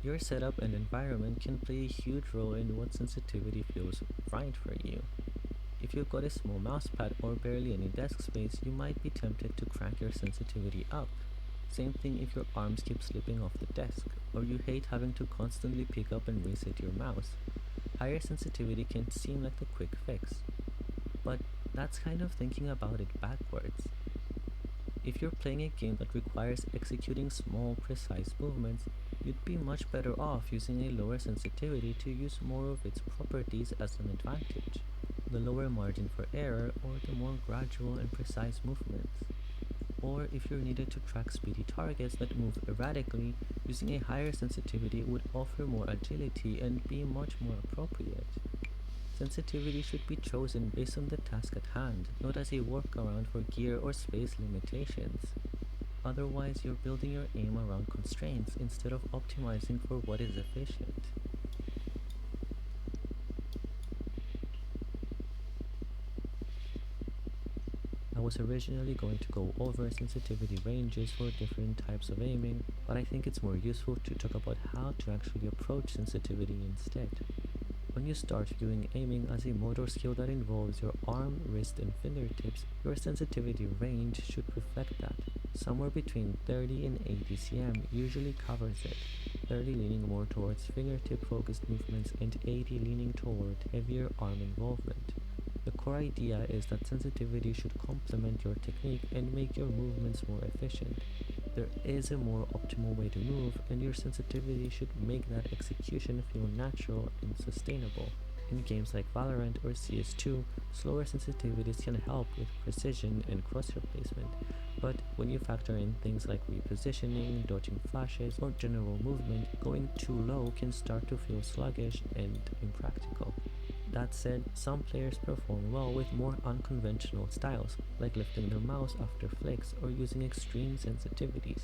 Your setup and environment can play a huge role in what sensitivity feels right for you. If you've got a small mousepad or barely any desk space, you might be tempted to crank your sensitivity up. Same thing if your arms keep slipping off the desk, or you hate having to constantly pick up and reset your mouse. Higher sensitivity can seem like the quick fix, but that's kind of thinking about it backwards. If you're playing a game that requires executing small, precise movements, you'd be much better off using a lower sensitivity to use more of its properties as an advantage. The lower margin for error or the more gradual and precise movements. Or if you're needed to track speedy targets that move erratically, using a higher sensitivity would offer more agility and be much more appropriate. Sensitivity should be chosen based on the task at hand, not as a workaround for gear or space limitations. Otherwise, you're building your aim around constraints instead of optimizing for what is efficient. I was originally going to go over sensitivity ranges for different types of aiming, but I think it's more useful to talk about how to actually approach sensitivity instead. When you start viewing aiming as a motor skill that involves your arm, wrist, and fingertips, your sensitivity range should reflect that. Somewhere between 30 and 80 cm usually covers it, 30 leaning more towards fingertip focused movements and 80 leaning toward heavier arm involvement. The core idea is that sensitivity should complement your technique and make your movements more efficient. There is a more optimal way to move, and your sensitivity should make that execution feel natural and sustainable. In games like Valorant or CS2, slower sensitivities can help with precision and crosshair placement, but when you factor in things like repositioning, dodging flashes, or general movement, going too low can start to feel sluggish and impractical. That said, some players perform well with more unconventional styles, like lifting their mouse after flicks or using extreme sensitivities.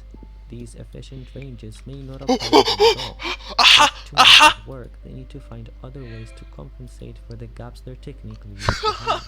These efficient ranges may not apply to them at all, but to make it work, they need to find other ways to compensate for the gaps their technique leaves behind.